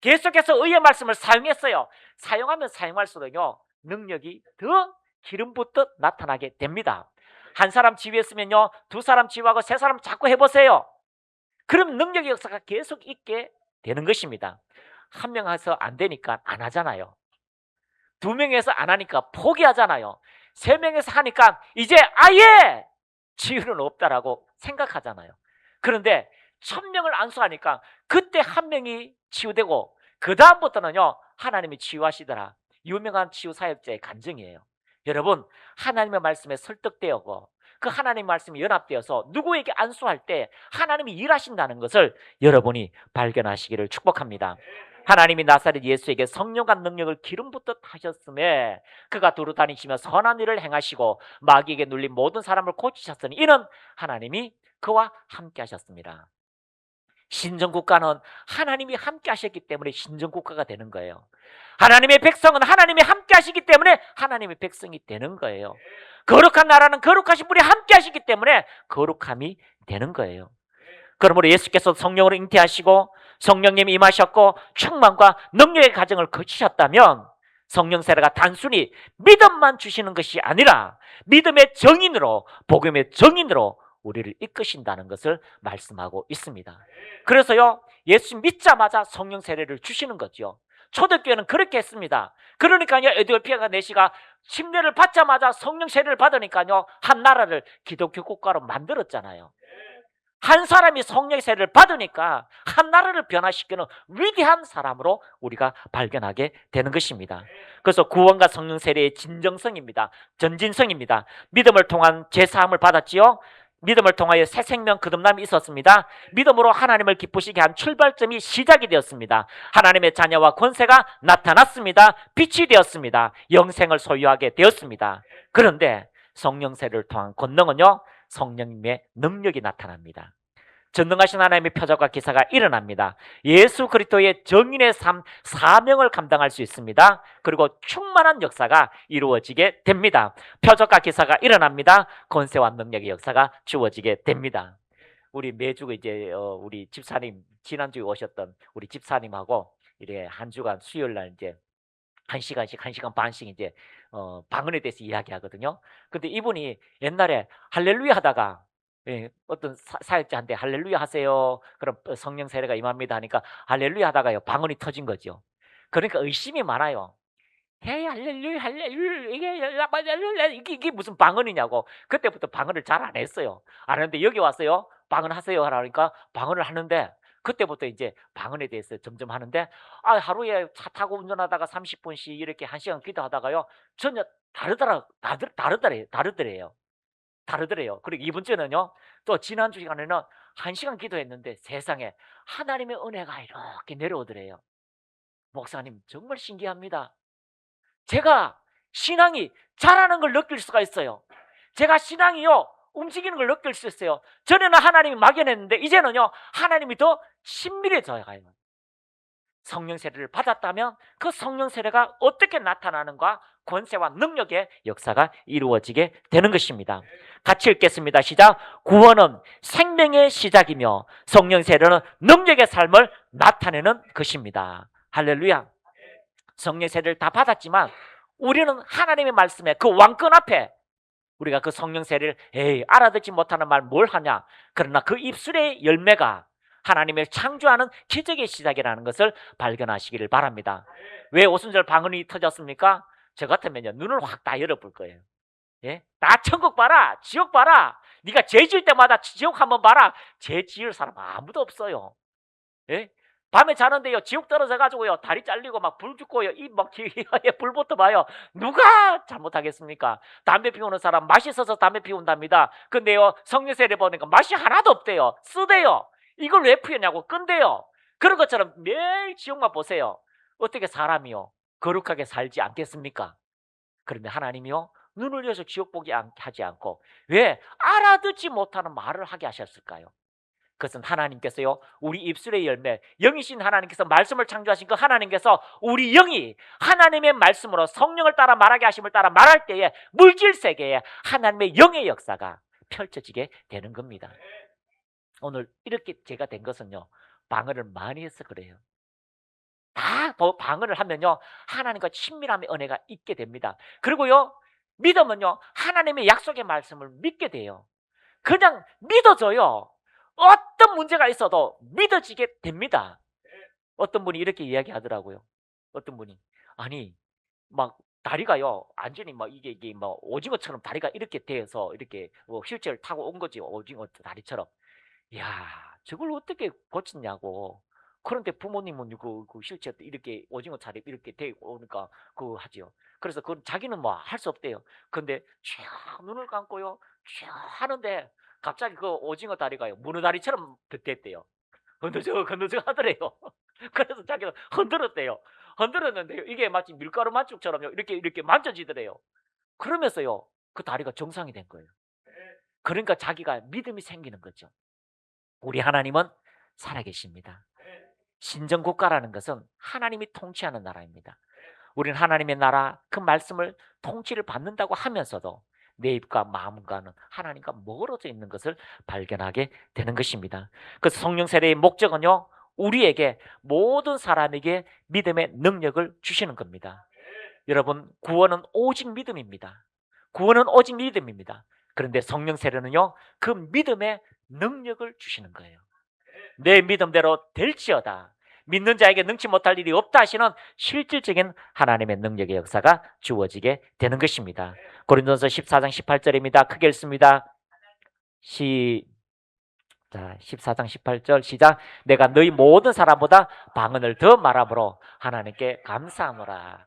계속해서 의의 말씀을 사용했어요. 사용하면 사용할수록요 능력이 더 기름 붓듯 나타나게 됩니다. 한 사람 지휘했으면요 두 사람 지휘하고 세 사람 자꾸 해보세요. 그럼 능력의 역사가 계속 있게 되는 것입니다. 한 명 해서 안 되니까 안 하잖아요. 두 명에서 안 하니까 포기하잖아요. 세 명에서 하니까 이제 아예 지위는 없다라고 생각하잖아요. 그런데 1000명을 안수하니까 그때 한 명이 치유되고 그 다음부터는요 하나님이 치유하시더라. 유명한 치유 사역자의 간증이에요. 여러분, 하나님의 말씀에 설득되었고 그 하나님의 말씀이 연합되어서 누구에게 안수할 때 하나님이 일하신다는 것을 여러분이 발견하시기를 축복합니다. 하나님이 나사렛 예수에게 성령과 능력을 기름 붓듯 하셨음에 그가 두루 다니시며 선한 일을 행하시고 마귀에게 눌린 모든 사람을 고치셨으니 이는 하나님이 그와 함께 하셨습니다. 신정국가는 하나님이 함께 하셨기 때문에 신정국가가 되는 거예요. 하나님의 백성은 하나님이 함께 하시기 때문에 하나님의 백성이 되는 거예요. 거룩한 나라는 거룩하신 분이 함께 하시기 때문에 거룩함이 되는 거예요. 그러므로 예수께서 성령으로 잉태하시고 성령님이 임하셨고 충만과 능력의 과정을 거치셨다면 성령 세례가 단순히 믿음만 주시는 것이 아니라 믿음의 정인으로, 복음의 정인으로 우리를 이끄신다는 것을 말씀하고 있습니다. 그래서요, 예수 믿자마자 성령 세례를 주시는 거죠. 초대교회는 그렇게 했습니다. 그러니까요, 에티오피아가 내시가 침례를 받자마자 성령 세례를 받으니까요, 한 나라를 기독교 국가로 만들었잖아요. 한 사람이 성령 세례를 받으니까 한 나라를 변화시키는 위대한 사람으로 우리가 발견하게 되는 것입니다. 그래서 구원과 성령 세례의 진정성입니다. 전진성입니다. 믿음을 통한 제사함을 받았지요. 믿음을 통하여 새 생명 거듭남이 있었습니다. 믿음으로 하나님을 기쁘시게 한 출발점이 시작이 되었습니다. 하나님의 자녀와 권세가 나타났습니다. 빛이 되었습니다. 영생을 소유하게 되었습니다. 그런데 성령 세례를 통한 권능은요, 성령님의 능력이 나타납니다. 전능하신 하나님의 표적과 기사가 일어납니다. 예수 그리스도의 정인의 삶, 사명을 감당할 수 있습니다. 그리고 충만한 역사가 이루어지게 됩니다. 표적과 기사가 일어납니다. 권세와 능력의 역사가 주어지게 됩니다. 우리 매주 이제 우리 집사님, 지난주에 오셨던 우리 집사님하고 이렇게 한 주간 수요일 날 이제 1시간씩 1시간 반씩 이제 방언에 대해서 이야기하거든요. 근데 이분이 옛날에 할렐루야 하다가 어떤 사역자한테 할렐루야 하세요. 그럼 성령 세례가 임합니다 하니까 할렐루야 하다가요 방언이 터진 거죠. 그러니까 의심이 많아요. 헤이 할렐루야 할렐루야 이게 무슨 방언이냐고. 그때부터 방언을 잘 안 했어요. 안 하는데 여기 왔어요. 방언하세요 하라니까 방언을 하는데 그때부터 이제 방언에 대해서 점점 하는데 하루에 차 타고 운전하다가 30분씩 이렇게 1시간 기도하다가요 전혀 다르더래요. 그리고 이번 주는요 또 지난 주 시간에는 1시간 기도했는데 세상에 하나님의 은혜가 이렇게 내려오더래요. 목사님 정말 신기합니다. 제가 신앙이 자라는 걸 느낄 수가 있어요. 제가 신앙이요 움직이는 걸 느낄 수 있어요. 전에는 하나님이 막연했는데 이제는요 하나님이 더 친밀해져 가요. 성령 세례를 받았다면 그 성령 세례가 어떻게 나타나는가, 권세와 능력의 역사가 이루어지게 되는 것입니다. 같이 읽겠습니다. 시작. 구원은 생명의 시작이며 성령 세례는 능력의 삶을 나타내는 것입니다. 할렐루야. 성령 세례를 다 받았지만 우리는 하나님의 말씀에 그 왕권 앞에 우리가 그 성령 세례를 알아듣지 못하는 말 뭘 하냐. 그러나 그 입술의 열매가 하나님을 창조하는 기적의 시작이라는 것을 발견하시기를 바랍니다. 왜 오순절 방언이 터졌습니까? 저 같으면요 눈을 확 다 열어볼 거예요. 예? 나 천국 봐라, 지옥 봐라. 네가 죄 지을 때마다 지옥 한번 봐라. 죄 지을 사람 아무도 없어요. 예? 밤에 자는데요 지옥 떨어져 가지고요 다리 잘리고 막 불 죽고요 입막 불 붙어봐요. 누가 잘못하겠습니까? 담배 피우는 사람 맛있어서 담배 피운답니다. 근데요 성령 세례 보니까 맛이 하나도 없대요. 쓰대요. 이걸 왜 피우냐고 끈대요. 그런 것처럼 매일 지옥만 보세요. 어떻게 사람이요 거룩하게 살지 않겠습니까? 그런데 하나님이요 눈을 여서 지옥 보게 하지 않고 왜 알아듣지 못하는 말을 하게 하셨을까요? 그것은 하나님께서요 우리 입술의 열매, 영이신 하나님께서 말씀을 창조하신 그 하나님께서 우리 영이 하나님의 말씀으로 성령을 따라 말하게 하심을 따라 말할 때에 물질 세계에 하나님의 영의 역사가 펼쳐지게 되는 겁니다. 오늘 이렇게 제가 된 것은요 방언을 많이 해서 그래요. 다 방언을 하면요 하나님과 친밀함의 은혜가 있게 됩니다. 그리고요 믿음은요 하나님의 약속의 말씀을 믿게 돼요. 그냥 믿어져요. 어떤 문제가 있어도 믿어지게 됩니다. 어떤 분이 이렇게 이야기하더라고요. 어떤 분이 아니 막 다리가요 완전히 막 이게 뭐 오징어처럼 다리가 이렇게 돼서 이렇게 휠체어를 타고 온 거지. 오징어 다리처럼. 이야 저걸 어떻게 고치냐고. 그런데 부모님은 그 실제 이렇게 오징어 차림 이렇게 되고 오니까 그 하지요. 그래서 그 자기는 뭐 할 수 없대요. 근데 쫙 눈을 감고요. 쫙 하는데 갑자기 그 오징어 다리가요. 문어 다리처럼 됐대요. 건너적 하더래요. 그래서 자기가 흔들었대요. 흔들었는데요. 이게 마치 밀가루 반죽처럼요. 이렇게 만져지더래요. 그러면서요. 그 다리가 정상이 된 거예요. 그러니까 자기가 믿음이 생기는 거죠. 우리 하나님은 살아계십니다. 신정국가라는 것은 하나님이 통치하는 나라입니다. 우리는 하나님의 나라 그 말씀을 통치를 받는다고 하면서도 내 입과 마음과는 하나님과 멀어져 있는 것을 발견하게 되는 것입니다. 그래서 성령 세례의 목적은요. 우리에게 모든 사람에게 믿음의 능력을 주시는 겁니다. 여러분 구원은 오직 믿음입니다. 구원은 오직 믿음입니다. 그런데 성령 세례는요. 그 믿음의 능력을 주시는 거예요. 내 믿음대로 될지어다. 믿는 자에게 능치 못할 일이 없다 하시는 실질적인 하나님의 능력의 역사가 주어지게 되는 것입니다. 고린도서 14장 18절입니다. 크게 읽습니다. 14장 18절 시작. 내가 너희 모든 사람보다 방언을 더 말함으로 하나님께 감사하노라.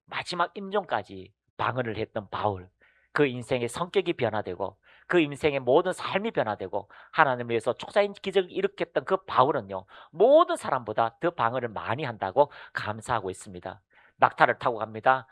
마지막 임종까지 방언을 했던 바울, 그 인생의 성격이 변화되고 그 인생의 모든 삶이 변화되고 하나님을 위해서 초자인 기적을 일으켰던 그 바울은요, 모든 사람보다 더 방언을 많이 한다고 감사하고 있습니다. 낙타를 타고 갑니다.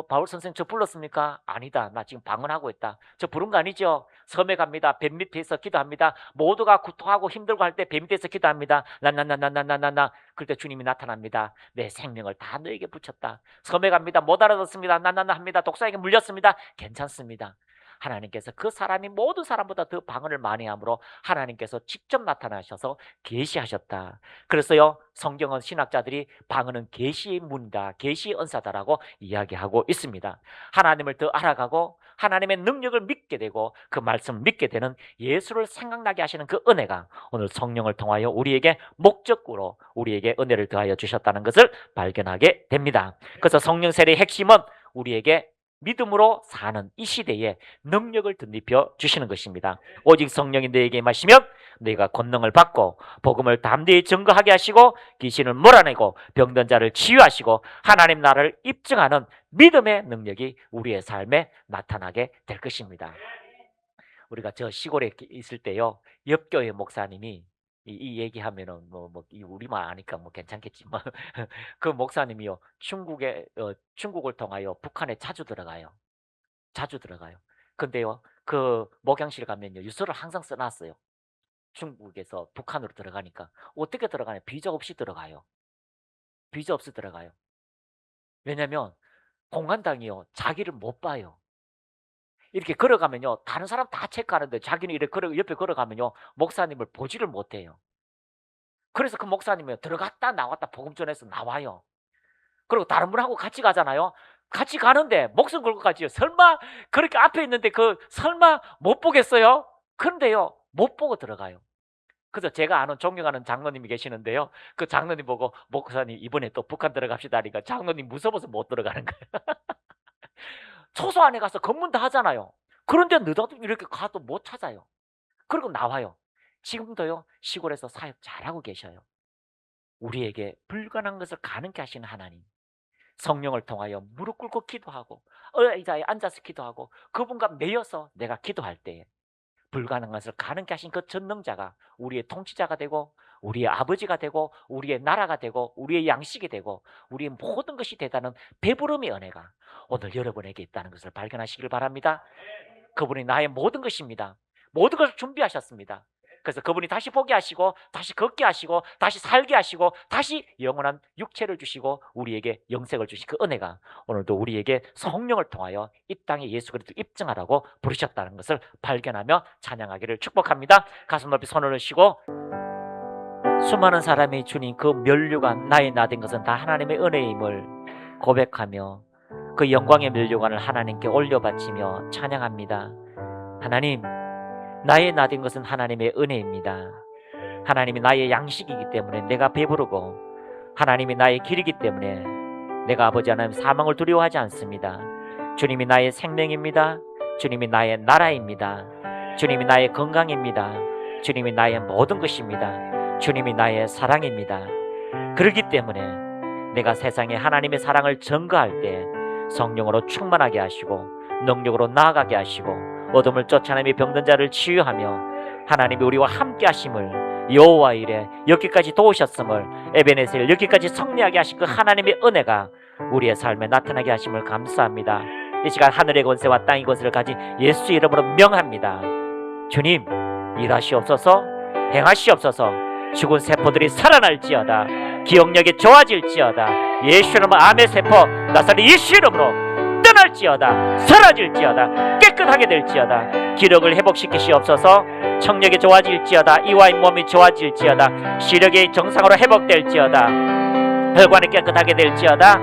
바울 선생님 저 불렀습니까? 아니다. 나 지금 방언하고 있다. 저 부른 거 아니죠? 섬에 갑니다. 뱀 밑에서 기도합니다. 모두가 구토하고 힘들고 할 때 뱀 밑에서 기도합니다. 나나나나나나나. 그때 주님이 나타납니다. 내 생명을 다 너에게 붙였다. 섬에 갑니다. 못 알아듣습니다. 나나나 합니다. 독사에게 물렸습니다. 괜찮습니다. 하나님께서 그 사람이 모든 사람보다 더 방언을 많이 함으로 하나님께서 직접 나타나셔서 계시하셨다. 그래서요, 성경은 신학자들이 방언은 계시의 문이다, 계시의 은사다라고 이야기하고 있습니다. 하나님을 더 알아가고 하나님의 능력을 믿게 되고 그 말씀을 믿게 되는 예수를 생각나게 하시는 그 은혜가 오늘 성령을 통하여 우리에게 목적으로 우리에게 은혜를 더하여 주셨다는 것을 발견하게 됩니다. 그래서 성령 세례의 핵심은 우리에게 믿음으로 사는 이 시대에 능력을 덧입혀 주시는 것입니다. 오직 성령이 너에게 임하시면 너희가 권능을 받고 복음을 담대히 증거하게 하시고 귀신을 몰아내고 병든 자를 치유하시고 하나님 나라를 입증하는 믿음의 능력이 우리의 삶에 나타나게 될 것입니다. 우리가 저 시골에 있을 때요, 옆교회 목사님이 이 얘기하면은 우리만 아니까 뭐 괜찮겠지만 그 목사님이요 중국을 통하여 북한에 자주 들어가요. 자주 들어가요. 근데요 그 목양실 가면요 유서를 항상 써놨어요. 중국에서 북한으로 들어가니까 어떻게 들어가냐? 비자 없이 들어가요. 비자 없이 들어가요. 왜냐면 공안당이요 자기를 못 봐요. 이렇게 걸어가면요 다른 사람 다 체크하는데 자기는 이렇게 옆에 걸어가면요 목사님을 보지를 못해요. 그래서 그 목사님이 들어갔다 나왔다 복음 전해서 나와요. 그리고 다른 분하고 같이 가잖아요. 같이 가는데 목숨 걸고 가지요. 설마 그렇게 앞에 있는데 설마 못 보겠어요? 그런데요 못 보고 들어가요. 그래서 제가 아는 존경하는 장로님이 계시는데요. 그 장로님 보고 목사님 이번에 또 북한 들어갑시다 하니까 장로님 무서워서 못 들어가는 거예요. 초소 안에 가서 검문 다 하잖아요. 그런데 느닷없이 이렇게 가도 못 찾아요. 그리고 나와요. 지금도요 시골에서 사역 잘하고 계셔요. 우리에게 불가능한 것을 가능케 하시는 하나님, 성령을 통하여 무릎 꿇고 기도하고 의자에 앉아서 기도하고 그분과 매여서 내가 기도할 때에 불가능한 것을 가능케 하신 그 전능자가 우리의 통치자가 되고 우리의 아버지가 되고 우리의 나라가 되고 우리의 양식이 되고 우리의 모든 것이 되다는 배부름의 은혜가 오늘 여러분에게 있다는 것을 발견하시길 바랍니다. 그분이 나의 모든 것입니다. 모든 것을 준비하셨습니다. 그래서 그분이 다시 보게 하시고 다시 걷게 하시고 다시 살게 하시고 다시 영원한 육체를 주시고 우리에게 영생을 주신 그 은혜가 오늘도 우리에게 성령을 통하여 이 땅에 예수 그리스도 입증하라고 부르셨다는 것을 발견하며 찬양하기를 축복합니다. 가슴 높이 손을 넣으시고 수많은 사람이 주님 그 면류관 나의 나된 것은 다 하나님의 은혜임을 고백하며 그 영광의 면류관을 하나님께 올려바치며 찬양합니다. 하나님, 나의 나된 것은 하나님의 은혜입니다. 하나님이 나의 양식이기 때문에 내가 배부르고 하나님이 나의 길이기 때문에 내가 아버지 하나님 사망을 두려워하지 않습니다. 주님이 나의 생명입니다. 주님이 나의 나라입니다. 주님이 나의 건강입니다. 주님이 나의 모든 것입니다. 주님이 나의 사랑입니다. 그렇기 때문에 내가 세상에 하나님의 사랑을 전가할 때 성령으로 충만하게 하시고 능력으로 나아가게 하시고 어둠을 쫓아내며 병든 자를 치유하며 하나님이 우리와 함께 하심을, 여호와 이레 여기까지 도우셨음을, 에베네셀 여기까지 승리하게 하신 그 하나님의 은혜가 우리의 삶에 나타나게 하심을 감사합니다. 이 시간 하늘의 권세와 땅의 권세를 가진 예수 이름으로 명합니다. 주님, 일하시옵소서, 행하시옵소서. 죽은 세포들이 살아날지어다. 기억력이 좋아질지어다. 예수 이름으로 암의 세포 나사렛 예수 이름으로 떠날지어다. 사라질지어다. 깨끗하게 될지어다. 기력을 회복시키시옵소서. 청력이 좋아질지어다. 이와의 몸이 좋아질지어다. 시력이 정상으로 회복될지어다. 혈관이 깨끗하게 될지어다.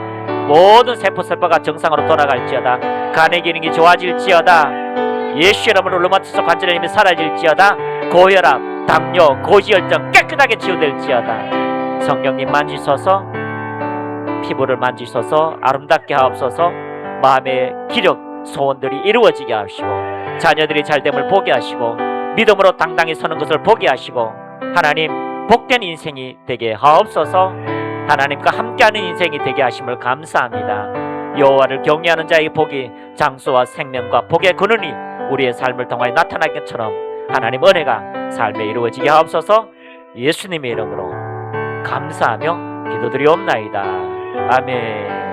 모든 세포가 정상으로 돌아갈지어다. 간의 기능이 좋아질지어다. 예수 이름으로 류마티스 관절의 힘이 사라질지어다. 고혈압, 당뇨, 고지혈증 깨끗하게 치유될지어다. 성령님 만지소서. 피부를 만지소서. 아름답게 하옵소서. 마음의 기력, 소원들이 이루어지게 하시고 자녀들이 잘됨을 보게 하시고 믿음으로 당당히 서는 것을 보게 하시고 하나님 복된 인생이 되게 하옵소서. 하나님과 함께하는 인생이 되게 하심을 감사합니다. 여호와를 경외하는 자의 복이 장수와 생명과 복의 근원이 우리의 삶을 통하여 나타날 것처럼 하나님 은혜가 삶에 이루어지게 하옵소서. 예수님의 이름으로 감사하며 기도드리옵나이다. 아멘.